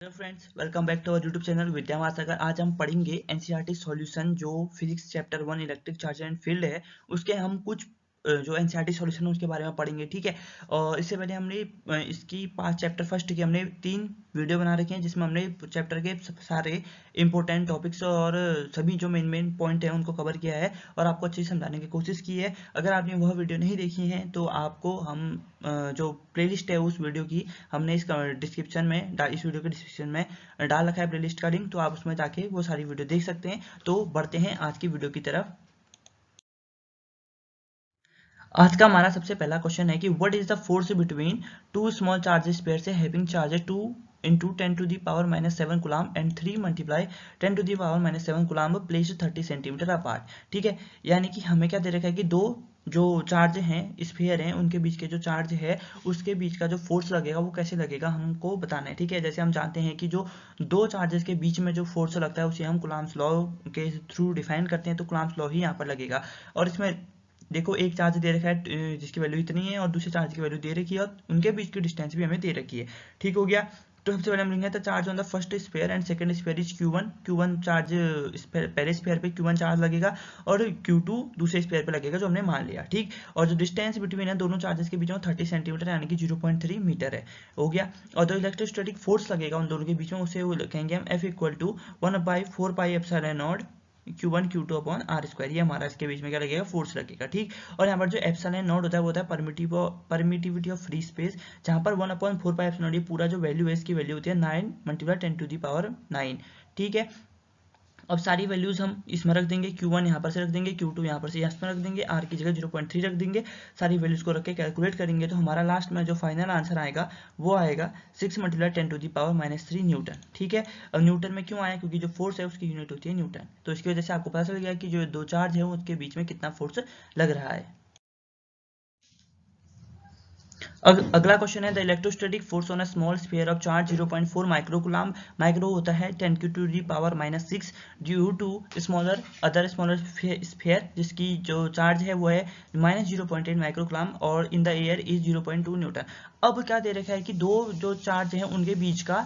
Hello friends, welcome back to our YouTube channel Vidya Mahasagar. आज हम पढ़ेंगे एनसीईआरटी सॉल्यूशन जो physics chapter 1 electric charge and field है। उसके हम कुछ जो एनसीईआरटी सॉल्यूशन है उसके बारे में पढ़ेंगे, ठीक है। और इससे पहले हमने इसकी 5 चैप्टर फर्स्ट की हमने 3 वीडियो बना रखे हैं जिसमें हमने चैप्टर के सारे इंपॉर्टेंट टॉपिक्स और सभी जो मेन पॉइंट है उनको कवर किया है और आपको अच्छे से समझाने की कोशिश की है। अगर आपने वह वीडियो नहीं देखी है तो आपको हम जो प्लेलिस्ट है उस वीडियो की हमने इस डिस्क्रिप्शन में इस वीडियो के डिस्क्रिप्शन में डाल रखा है प्लेलिस्ट का लिंक, तो आप उसमें जाके वो सारी वीडियो देख सकते हैं। तो बढ़ते हैं आज की वीडियो की तरफ। आज का हमारा सबसे पहला क्वेश्चन है कि what is the force between two small charges pair से having charges 2 into 10 to the power minus 7 coulomb and 3 multiply 10 to the power minus 7 coulomb placed 30 centimetre apart. ठीक है, यानी कि हमें क्या दे रखा है कि दो जो चार्ज हैं स्फीयर हैं उनके बीच के जो चार्ज है उसके बीच का जो फोर्स लगेगा वो कैसे लगेगा हमको बताना है। ठीक है, जैसे हम जानते हैं कि जो दो चार्जेस के बीच में जो फोर्स लगता है उसे हम कूलम्स लॉ के थ्रू डिफाइन करते हैं, तो कूलम्स लॉ ही यहाँ पर लगेगा। और इसमें देखो एक चार्ज दे रखा है जिसकी वैल्यू इतनी है और दूसरे चार्ज की वैल्यू दे रखी है और उनके बीच की डिस्टेंस भी हमें दे रखी है। ठीक हो गया। तो सबसे पहले हम लिखेंगे the charge on the first sphere and second sphere is Q1 charge पहले स्फीयर पे Q1 चार्ज लगेगा और Q2 दूसरे स्फीयर पे लगेगा जो हमने मान लिया। ठीक, और जो डिस्टेंस बिटवीन है दोनों चार्जेस के बीच में 30 सेंटीमीटर यानी कि 0.3 मीटर है। हो गया। और जो इलेक्ट्रोस्टैटिक फोर्स लगेगा उन दोनों के बीच में उसे वो लिखेंगे हम F equal to 1/4πε0 Q1 Q2 upon R square. ये हमारा इसके बीच में क्या लगेगा, फोर्स लगेगा। ठीक, और यहाँ पर जो एप्सिलॉन नॉट होता है वो होता है परमिटिविटी ऑफ फ्री स्पेस, जहाँ पर 1/4πε0 ये पूरा जो वैल्यू है इसकी वैल्यू होती है 9 × 10⁻⁹। ठीक है, अब सारी वैल्यूज हम इसमें रख देंगे, Q1 यहाँ पर से रख देंगे, Q2 यहाँ पर से यहाँ रख देंगे, R की जगह 0.3 रख देंगे। सारी वैल्यूज को रख के कैलकुलेट करेंगे तो हमारा लास्ट में जो फाइनल आंसर आएगा वो आएगा 6 × 10⁻³ न्यूटन। ठीक है, अब न्यूटन में क्यों आया, क्योंकि जो फोर्स है उसकी यूनिट होती है न्यूटन, तो इसकी वजह से आपको पता चल गया कि जो दो चार्ज है उनके बीच में कितना फोर्स लग रहा है। अगला क्वेश्चन है the electrostatic force on a small sphere of charge 0.4 micro coulomb. Micro होता है 10⁻⁻⁶ due to smaller smaller sphere जिसकी जो चार्ज है वो है -0.8 माइक्रो कूलम और in the air is 0.2 Newton. अब क्या दे रखा है कि दो जो चार्ज हैं उनके बीच का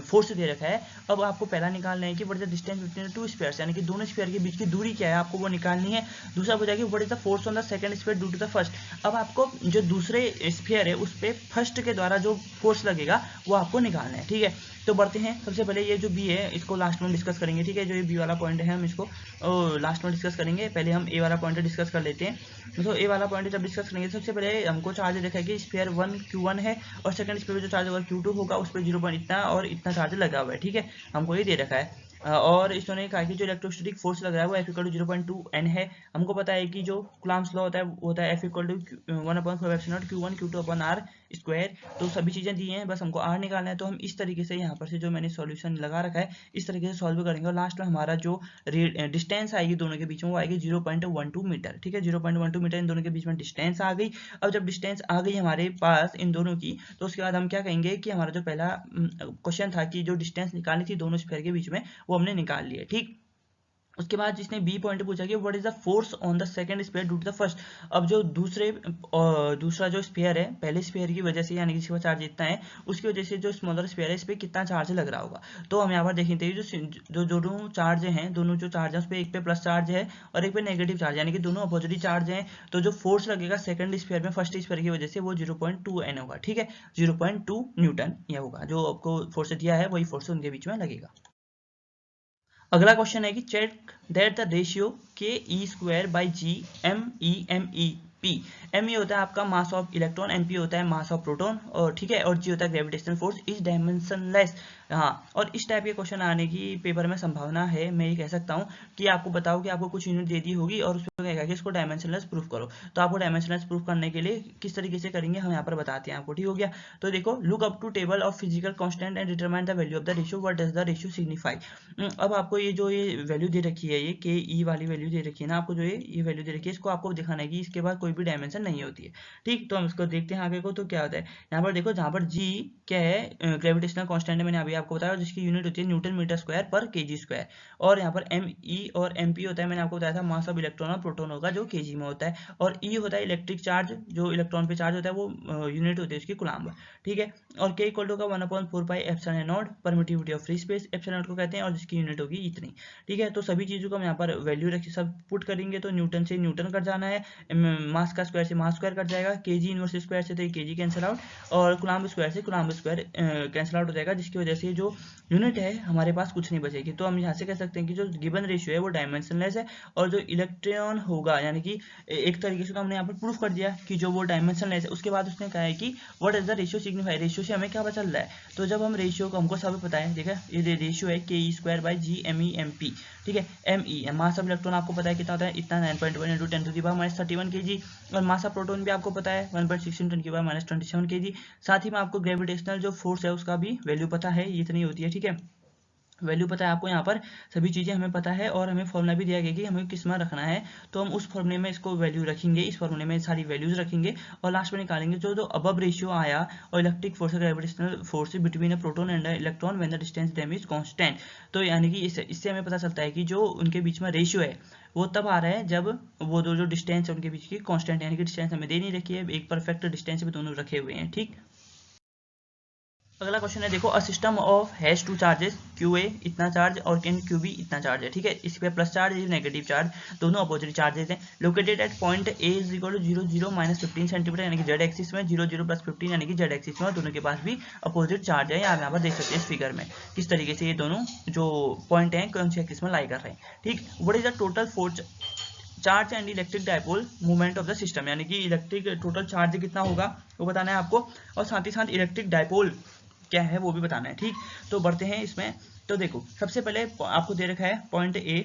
फोर्स दे रखा है। अब आपको पहला निकालना है कि what is the distance between two spheres, यानी कि दोनों स्फीयर के बीच की दूरी क्या है आपको वो निकालनी है। दूसरा हो जाएगा what is the force on the second sphere due to the first. अब आपको जो दूसरे स्फीयर है उस पे फर्स्ट के द्वारा जो फोर्स लगेगा वो आपको निकालना है। ठीक है, तो बढ़ते हैं। सबसे पहले ये जो बी है इसको लास्ट में डिस्कस करेंगे। ठीक है, जो ये बी वाला पॉइंट है हम इसको लास्ट में डिस्कस करेंगे। पहले हम ए वाला पॉइंट डिस्कस कर लेते हैं। तो ए वाला पॉइंट जब डिस्कस करेंगे सबसे पहले हमको चार्ज देखा है कि स्फीयर 1 Q1 है और सेकंड स्फीयर जो चार्ज होगा Q2 होगा, उस पर 0 इतना और इतना चार्ज लगा हुआ है। ठीक है, हमको ये दे रखा है। और इसने कहा कि जो इलेक्ट्रोस्टैटिक फोर्स लग रहा है वो F = 0.2 N है। हमको पता है कि जो कूलम्स लॉ होता है वो होता है F = 1/4πε0 Q1 Q2 upon R square. तो सभी चीजें दी हैं, बस हमको R निकालना है। तो हम इस तरीके से यहाँ पर से जो मैंने सॉल्यूशन लगा रखा है इस तरीके से सॉल्व करेंगे और लास्ट में हमारा जो डिस्टेंस आएगी दोनों के बीच में वो आएगी 0.12 मीटर। ठीक है, 0.12 मीटर इन दोनों के बीच में डिस्टेंस आ गई। अब जब डिस्टेंस आ गई हमारे पास इन दोनों की, तो उसके बाद हम क्या कहेंगे कि हमारा जो पहला क्वेश्चन था कि जो डिस्टेंस निकालनी थी दोनों स्फीयर के बीच में वो हमने निकाल लिया। ठीक, उसके बाद जिसने बी पॉइंट पूछा कि what is the force on the second sphere due to the first. अब जो दूसरा जो स्फीयर है पहले स्फीयर की वजह से यानी कि इसका चार्ज इतना है उसकी वजह से जो स्मॉलर स्फीयर है इस पे कितना चार्ज लग रहा होगा। तो हम यहाँ पर देखेंगे जो दोनों चार्ज हैं, दोनों जो चार्ज है उस पर एक पे प्लस चार्ज है और एक पे नेगेटिव चार्ज, यानी कि दोनों अपोजिट चार्ज हैं। तो जो फोर्स लगेगा सेकंड स्फीयर में फर्स्ट स्फीयर की वजह से वो 0.2 N होगा। ठीक है, 0.2 न्यूटन यह होगा। जो आपको फोर्स दिया है वही फोर्स उनके बीच में लगेगा। अगला क्वेश्चन है कि check that the ratio ke²/g MeP। Me होता है आपका मास ऑफ इलेक्ट्रॉन, Mp होता है मास ऑफ प्रोटॉन, और ठीक है, और G होता है ग्रेविटेशनल फोर्स इज डायमेंशनलेस। हाँ, और इस टाइप के क्वेश्चन आने की पेपर में संभावना है। मैं ये कह सकता हूँ कि आपको बताओ कि आपको कुछ यूनिट दे दी होगी और उसमें कहेगा कि इसको डायमेंशनलेस प्रूफ करो। तो आपको डायमेंशनलेस प्रूफ करने के लिए किस तरीके से करेंगे हम यहाँ पर बताते हैं आपको। ठीक हो गया, तो देखो look up to table of physical constant and determine the value of the ratio. What does the ratio signify. अब आपको ये वैल्यू दे रखी है, ये के ई वाली वैल्यू दे रखी है ना आपको, जो ये वैल्यू दे रखी है इसको आपको दिखाना है कि इसके बाद कोई भी डायमेंशन नहीं होती है। ठीक, तो हम इसको देखते हैं आगे को। तो क्या होता है यहाँ पर देखो, जहाँ पर जी क्या है ग्रेविटेशनल कांस्टेंट है, मैंने अभी आपको बताया, जिसकी यूनिट होती है न्यूटन मीटर स्क्वायर पर केजी स्क्वायर। और यहाँ पर एम ई और एम पी होता है, मैंने आपको बताया था मास ऑफ इलेक्ट्रॉन और प्रोटॉन होगा जो केजी में होता है। और ई होता है इलेक्ट्रिक चार्ज, जो इलेक्ट्रॉन पे चार्ज होता है, वो यूनिट होती है उसकी कूलम्ब। ठीक है, और के इक्वल टू का 1/4 pi epsilon not permittivity of free space epsilon not को कहते हैं, और जिसकी यूनिट होगी इतनी। ठीक है, तो सभी चीजों को हम यहाँ पर वैल्यू रख सब पुट करेंगे तो न्यूटन से न्यूटन कट जाना है, मास का स्क्वायर से मास स्क्वायर कट जाएगा, केजी इनवर्स स्क्वायर से तो केजी कैंसिल आउट, और कूलम्ब स्क्वायर से कूलम्ब स्क्वायर कैंसिल आउट हो जाएगा, जिसकी वजह से जो यूनिट है हमारे पास कुछ नहीं बचेगी। तो हम यहाँ से कह सकते हैं कि जो गिवन रेशियो है वो डायमेंशनलेस है, और जो इलेक्ट्रॉन होगा, यानी कि एक तरीके से तो हमने यहाँ पर प्रूफ कर दिया कि जो वो डायमेंशनलेस है। उसके बाद उसने कहा है कि what is the ratio signify, ratio से हमें क्या पता चल रहा है। तो जब हम रेशियो को, हमको सब पता है, ठीक है, ये रेशियो है के E square by G M E M P. ठीक है, M E mass of electron आपको पता है कितना होता है, इतना 9.1 into 10 to the power -31 kg, और मास ऑफ प्रोटॉन भी आपको पता है 1.16 10 की पावर -27 kg। साथ ही में आपको ग्रेविटेशनल जो फोर्स है उसका भी वैल्यू पता है, इतनी होती है। ठीक है, वैल्यू पता है आपको, यहाँ पर सभी चीज़ें हमें पता है, और हमें फॉर्मूला भी दिया गया कि हमें किस में रखना है। तो हम उस फॉर्मूले में इसको वैल्यू रखेंगे, इस फॉर्मूले में सारी वैल्यूज रखेंगे, और लास्ट में निकालेंगे जो अबव रेशियो आया और electric force gravitational force between a proton and electron when the distance them is constant. तो यानी कि इससे हमें पता चलता है कि जो उनके बीच में रेशियो है वो तब आ रहा है जब वो दो जो डिस्टेंस है उनके बीच की कांस्टेंट, यानी कि डिस्टेंस हमें दे नहीं रखी है, एक परफेक्ट डिस्टेंस पे दोनों रखे हुए हैं। ठीक, अगला क्वेश्चन है देखो, a system of has two charges Q A इतना चार्ज और कैन क्यू बी इतना चार्ज है। ठीक है, इस पे plus charge is negative charge, दोनों अपोजिट चार्जेस हैं। Located at point A is equal to 0 0 -15 centimetre, यानी कि जेड एक्सिस में, 0 0 + 15 यानी कि जेड एक्सिस में, दोनों के पास भी अपोजिट चार्ज है। आप यहाँ पर देख सकते हैं इस फिगर में किस तरीके से ये दोनों जो पॉइंट हैं कौन सी एक्सिस में लाई कर रहे हैं। ठीक, what is the total force charge and electric dipole movement of the system, यानी कि इलेक्ट्रिक टोटल चार्ज कितना होगा वो बताना है आपको, और साथ ही साथ इलेक्ट्रिक डायपोल क्या है वो भी बताना है। ठीक, तो बढ़ते हैं इसमें। तो देखो, सबसे पहले आपको दे रखा है पॉइंट ए।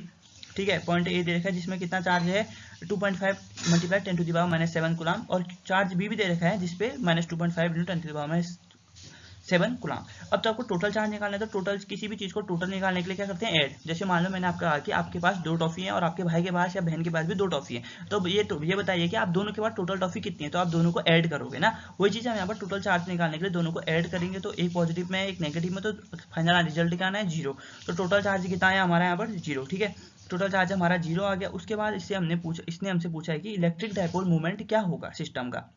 ठीक है, पॉइंट ए दे रखा है जिसमें कितना चार्ज है 2.5 × 10 टू द पावर -7 कूलम, और चार्ज बी भी दे रखा है जिसपे -2.5 × 10 टू द पावर -7 कूलम। अब तो आपको टोटल चार्ज निकालना है, तो टोटल किसी भी चीज को टोटल निकालने के लिए क्या करते हैं, ऐड। जैसे मान लो मैंने आपको कहा कि आपके पास 2 टॉफी है और आपके भाई के पास या बहन के पास भी 2 टॉफी है, तो ये बताइए कि आप दोनों के पास टोटल टॉफी कितनी है, तो आप दोनों को ऐड करोगे ना। वही चीज हम यहाँ पर टोटल चार्ज निकालने के लिए दोनों को ऐड करेंगे, तो एक पॉजिटिव में एक नेगेटिव में, तो फाइनल रिजल्ट क्या आना है 0। तो टोटल चार्ज कितना है हमारा यहाँ पर 0। ठीक है, टोटल चार्ज हमारा 0 आ गया। उसके बाद इसने हमसे पूछा है कि इलेक्ट्रिक डायपोल मूवमेंट क्या होगा सिस्टम का,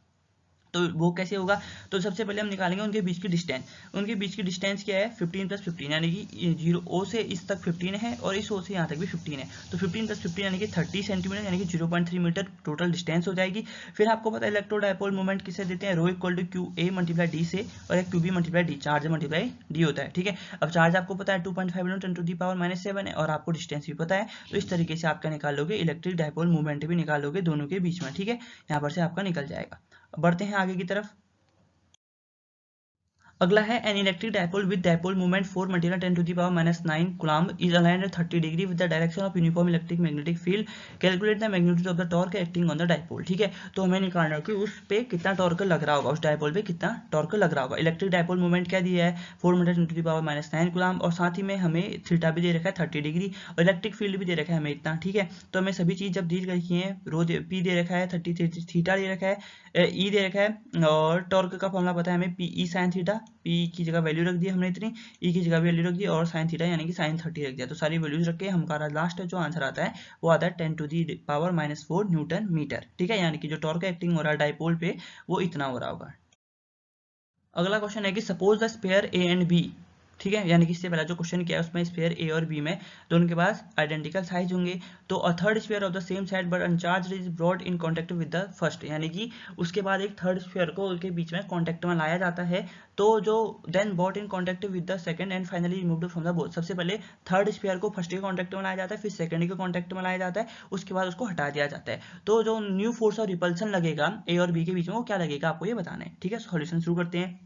तो वो कैसे होगा। तो सबसे पहले हम निकालेंगे उनके बीच की डिस्टेंस। उनके बीच की डिस्टेंस क्या है 15 + 15, यानी कि 0 ओ से इस तक 15 है, और इस ओ से यहाँ तक भी 15 है। तो 15 + 15 यानी कि 30 सेंटीमीटर, यानी कि 0.3 मीटर टोटल डिस्टेंस हो जाएगी। फिर आपको पता है इलेक्ट्रोडायपोल मूवमेंट किसे देते हैं, ρ = QA × D से, और एक QB × D, चार्ज × D होता है। ठीक है, अब चार्ज आपको पता है 2.5 × 10 टू द पावर -7 है, और आपको डिस्टेंस भी पता है। तो इस तरीके से आपका निकाल लोगे, इलेक्ट्रिक डायपोल मूवमेंट भी निकाल लोगे दोनों के बीच में। ठीक है, यहाँ पर से आपका निकल जाएगा। बढ़ते हैं आगे की तरफ। अगला है an electric dipole with dipole movement 4 × 10 to the power -9 coulomb is aligned at 30 degree with the direction of uniform electric magnetic field, calculate the magnitude of the torque acting on the dipole. ठीक है, तो हमें निकालना है कि उस पे कितना टॉर्क लग रहा होगा, उस डायपोल पे कितना टॉर्क लग रहा होगा। इलेक्ट्रिक डायपोल मूवमेंट क्या दिया है 4 × 10 टू द पावर -9 कूलम्ब, और साथ ही में हमें थीटा भी दे रखा है 30 डिग्री, और इलेक्ट्रिक फील्ड भी दे रखा है हमें इतना। ठीक है, तो हमें सभी चीज जब दी रखी है, रो पी दे रखा है 30, थीटा दे रखा है, ई दे रखा है, और टॉर्क का फॉर्मूला पता है हमें PE sin थीटा, पी की जगह वैल्यू रख दी हमने इतनी, ई की जगह वैल्यू रख दी, और साइन थीटा यानी कि sin 30 रख दिया। तो सारी वैल्यूज रख के हमारा लास्ट जो आंसर आता है वो आता है 10 to the power -4 newton metre. ठीक है, यानी कि जो टॉर्क एक्टिंग हो रहा है डायपोल पे वो इतना हो रहा होगा। अगला क्वेश्चन है कि suppose the sphere A and B. ठीक है, यानी कि इससे पहला जो क्वेश्चन किया है उसमें स्फीयर ए और बी में दोनों के पास आइडेंटिकल साइज होंगे, तो a third sphere of the same side but uncharged is brought in contact with the first, यानी कि उसके बाद एक थर्ड स्फीयर को उनके बीच में कांटेक्ट में लाया जाता है, तो जो then brought in contact with the second and finally removed from the both. सबसे पहले थर्ड स्फीयर को फर्स्ट के कांटेक्ट में लाया जाता है, फिर सेकंड के कांटेक्ट में लाया जाता है, उसके बाद उसको हटा दिया जाता है। तो जो न्यू फोर्स और रिपल्सन लगेगा ए और बी के बीच में वो क्या लगेगा आपको ये बताना है। ठीक है, सॉल्यूशन शुरू करते हैं।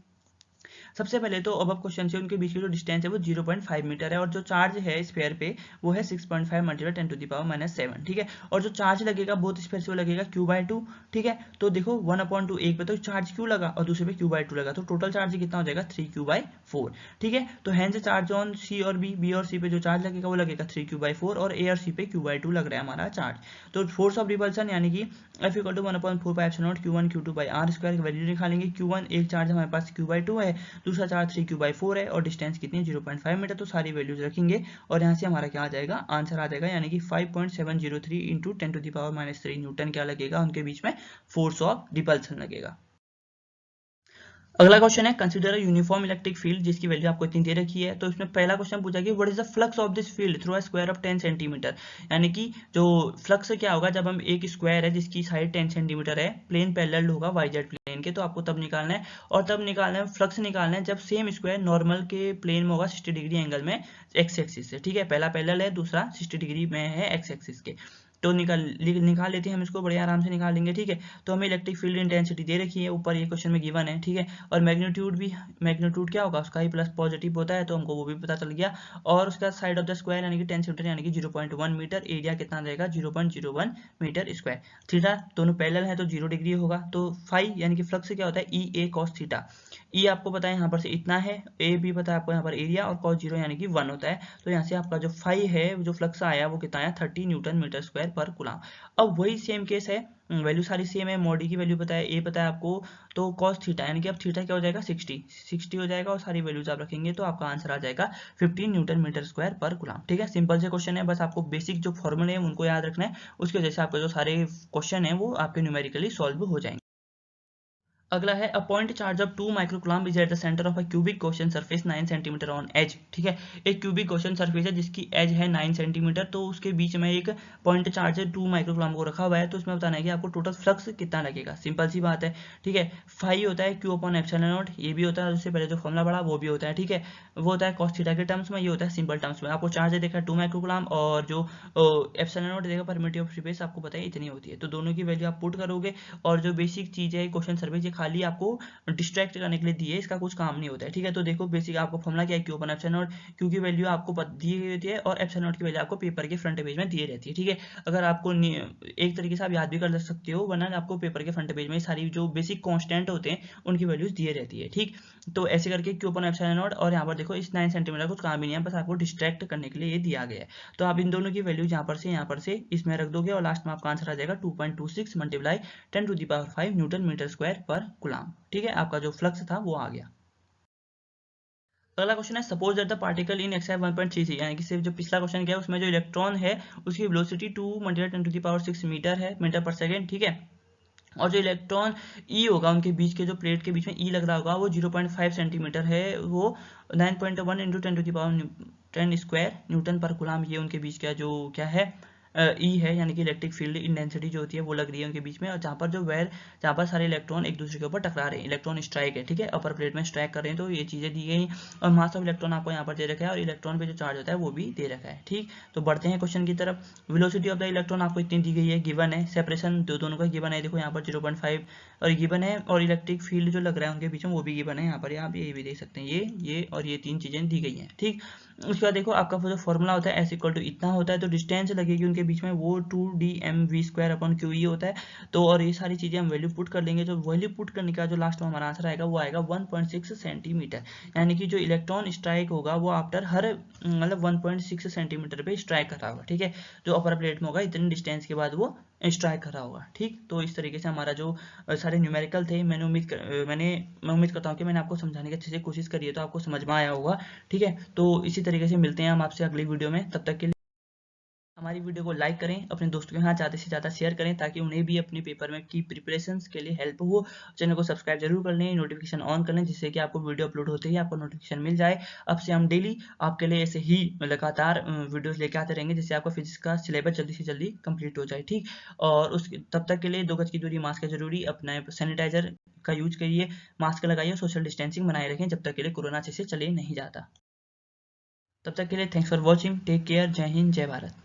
सबसे पहले तो अब क्वेश्चन से उनके बीच की जो डिस्टेंस है वो 0.5 मीटर है और जो चार्ज है स्फीयर पे वो है 6.5 मल्टीप्लाई 10 टू द पावर -7, ठीक है। और जो चार्ज लगेगा बोथ स्फीयर से वो लगेगा q/2, ठीक है। तो देखो 1/2 एक पे तो चार्ज q लगा और दूसरे पे q/2 लगा, तो टोटल चार्ज कितना हो जाएगा 3q/4, ठीक है। तो हैंस चार्ज ऑन सी और बी और सी पे जो चार्ज लगेगा वो लगेगा 3q/4 और ए और सी पे q/2 लग रहा है हमारा चार्ज। तो फोर्स ऑफ रिपल्सन यानी कि F = 1/4πε0 q1 q2/r² की वैल्यू निकालेंगे। q1 एक चार्ज हमारे पास q/2 है, दूसरा चार्ज 3q/4 है और डिस्टेंस कितनी है 0.5 मीटर। तो सारी वैल्यूज रखेंगे और यहाँ से हमारा क्या आ जाएगा, आंसर आ जाएगा, यानी कि 5.703 into 10 to the power -3 newton क्या लगेगा उनके बीच में फोर्स ऑफ रिपल्सन लगेगा। अगला क्वेश्चन है कंसीडर यूनिफॉर्म इलेक्ट्रिक फील्ड जिसकी वैल्यू आपको इतनी दे रखी है। तो इसमें पहला क्वेश्चन पूछा कि what is the flux of this field through a square of 10 centimetre, यानी कि जो फ्लक्स क्या होगा जब हम एक स्क्वायर है जिसकी साइड 10 सेंटीमीटर है, प्लेन पैरेलल होगा वाईजेड प्लेन के, तो आपको तब निकालना है। और तब निकालना है फ्लक्स निकालना है जब सेम स्क्वायर नॉर्मल के प्लेन में होगा 60 डिग्री एंगल में एक्स एक्सिस से, ठीक है। पहला पैरेलल है, दूसरा 60 डिग्री में है एक्स एक्सिस के। तो निकाल लेते हैं हम इसको, बड़े आराम से निकाल लेंगे, ठीक है। तो हमें इलेक्ट्रिक फील्ड इंटेंसिटी दे रखी है ऊपर, ये क्वेश्चन में गिवन है, ठीक है। और मैग्नीट्यूड भी, मैग्नीट्यूड क्या होगा उसका ही प्लस पॉजिटिव होता है, तो हमको वो भी पता चल गया। और उसका साइड ऑफ द स्क्वायर यानी कि 10 सेंटीमीटर यानी कि 0.1 मीटर, एरिया कितना रहेगा 0.01 मीटर स्क्वायर। थीटा दोनों पैरेलल है तो 0 डिग्री होगा। तो फाई यानी कि फ्लक्स क्या होता है ई ए कॉस थीटा। ई आपको पता है यहाँ पर से इतना है, ए भी पता है आपको यहाँ पर एरिया, और कॉस 0 यानी कि 1 होता है। तो यहाँ से आपका जो फाई है जो फ्लक्स आया वो कितना आया 30 न्यूटन मीटर स्क्वायर पर कूलम। अब वही सेम केस है, वैल्यू सारी सेम है, मॉडी की वैल्यू पता है, ए पता है आपको, तो कॉस थीटा यानी कि अब थीटा क्या हो जाएगा 60 हो जाएगा और सारी वैल्यूज आप रखेंगे तो आपका आंसर आ जाएगा 15 न्यूटन मीटर स्क्वायर पर कूलम, ठीक है। सिंपल से क्वेश्चन है, बस आपको बेसिक जो फॉर्मूले हैं उनको याद रखना है, उसकी वजह से आपके जो सारे क्वेश्चन है वो आपके न्यूमेरिकली सॉल्व हो जाएंगे। अगला है a point charge of 2 microcoulomb is at the centre of a cubic question surface 9 centimetre on edge, ठीक है। एक क्यूबिक क्वेश्चन सरफेस है जिसकी एज है 9 सेंटीमीटर, तो उसके बीच में एक पॉइंट चार्ज है 2 माइक्रोकूलम को रखा हुआ है। तो इसमें बताना है कि आपको टोटल फ्लक्स कितना लगेगा, सिंपल सी बात है, ठीक है। फाई होता है Q/ε0, ये भी होता है, उससे पहले जो फॉर्मुला पढ़ा वो भी होता है, ठीक है। वो होता है कॉस थीटा के टर्म्स में, ये होता है सिंपल टर्म्स में। आपको चार्ज देखा 2 माइक्रोकूलम और जो ε0 देखा परमिटिव ऑफ स्पेस आपको पता है इतनी होती है। तो दोनों की वैल्यू आप पुट करोगे और जो बेसिक चीज है क्वेश्चन सर्फेस ये खाली आपको डिस्ट्रैक्ट करने के लिए दी है, इसका कुछ काम नहीं होता है, ठीक है। तो देखो बेसिक आपको फॉर्मुला क्या है Q/ε0, Q की वैल्यू आपको दी होती है और ε0 की वैल्यू आपको पेपर के फ्रंट पेज में दी रहती है, ठीक है। अगर आपको एक तरीके से आप याद भी कर सकते हो, वरना आपको पेपर के फ्रंट पेज में सारी जो बेसिक कांस्टेंट होते हैं उनकी वैल्यूज दी रहती है, ठीक। तो ऐसे करके Q/ε0, और यहाँ पर देखो इस 9 सेंटीमीटर कुछ काम ही नहीं है, बस आपको डिस्ट्रैक्ट करने के लिए ये दिया गया है। तो आप इन दोनों की वैल्यूज यहाँ पर से इसमें रख दोगे और लास्ट में आपका आंसर आ जाएगा 2.26 multiply 10 to the power 5 newton metre square पर कूलम, ठीक है। आपका जो फ्लक्स था वो आ गया। अगला क्वेश्चन है suppose that the particle in x 1.33, यानी कि सिर्फ जो पिछला क्वेश्चन किया है उसमें जो इलेक्ट्रॉन है उसकी वेलोसिटी 2 × 10⁻⁶ मीटर है, मीटर पर सेकेंड, ठीक है। और जो इलेक्ट्रॉन ई होगा उनके बीच के जो प्लेट के बीच में ई लग रहा होगा वो 0.5 सेंटीमीटर है, वो 9.1 × 10⁻10 स्क्वायर न्यूटन पर कूलम, ये उनके बीच का जो क्या है ई है, यानी कि इलेक्ट्रिक फील्ड इंटेंसिटी जो होती है वो लग रही है उनके बीच में। और जहाँ पर सारे इलेक्ट्रॉन एक दूसरे के ऊपर टकरा रहे हैं, इलेक्ट्रॉन स्ट्राइक है, ठीक है, अपर प्लेट में स्ट्राइक कर रहे हैं, तो ये चीजें दी गई। और मास ऑफ इलेक्ट्रॉन आपको यहाँ पर दे रखा है और इलेक्ट्रॉन पे जो चार्ज होता है वो भी दे रखा है, ठीक। तो बढ़ते हैं क्वेश्चन की तरफ। वेलोसिटी ऑफ द इलेक्ट्रॉन आपको इतनी दी गई है, गिवन है। सेपरेशन दोनों का गिवन है, देखो यहाँ पर 0.5 और गिवन है, और इलेक्ट्रिक फील्ड जो लग रहा है उनके बीच में वो भी गिवन है, यहाँ पर आप ये भी देख सकते हैं, ये और ये तीन चीजें दी गई हैं, ठीक। उसके बाद देखो आपका जो फॉर्मूला होता है S = इतना होता है, तो डिस्टेंस लगेगी उनके बीच में वो 2dmv²/qe होता है। तो और ये सारी चीजें हम वैल्यू पुट कर लेंगे, जो वैल्यू पुट करने का जो लास्ट में हमारा आंसर आएगा वो आएगा 1.6 सेंटीमीटर, यानी कि जो इलेक्ट्रॉन स्ट्राइक होगा वो आफ्टर हर मतलब 1.6 सेंटीमीटर पे स्ट्राइक कर रहा होगा, ठीक है। जो अपर प्लेट में होगा इतनी डिस्टेंस के बाद वो स्ट्राइक कर रहा होगा, ठीक। तो इस तरीके से हमारा जो सारे न्यूमेरिकल थे, मैं उम्मीद करता हूँ कि मैंने आपको समझाने की अच्छे से कोशिश करी है, तो आपको समझ में आया होगा, ठीक है। तो इसी तरीके से मिलते हैं हम आपसे अगली वीडियो में, तब तक के लिए हमारी वीडियो को लाइक करें, अपने दोस्तों के साथ ज़्यादा से ज़्यादा शेयर करें ताकि उन्हें भी अपने पेपर में की प्रिपरेशंस के लिए हेल्प हो। चैनल को सब्सक्राइब जरूर कर लें, नोटिफिकेशन ऑन कर लें, जिससे कि आपको वीडियो अपलोड होते ही आपको नोटिफिकेशन मिल जाए। अब से हम डेली आपके लिए ऐसे ही लगातार वीडियोस लेके आते रहेंगे, जिससे आपका फिजिक्स का सिलेबस जल्दी से जल्दी कंप्लीट हो जाए, ठीक। और उस तब तक के लिए 2 गज की दूरी, मास्क है जरूरी, अपना सैनिटाइजर का यूज करिए, मास्क लगाइए, सोशल डिस्टेंसिंग बनाए रखें जब तक के लिए कोरोना अच्छे से चले नहीं जाता। तब तक के लिए thanks for watching, take care, जय हिंद, जय भारत।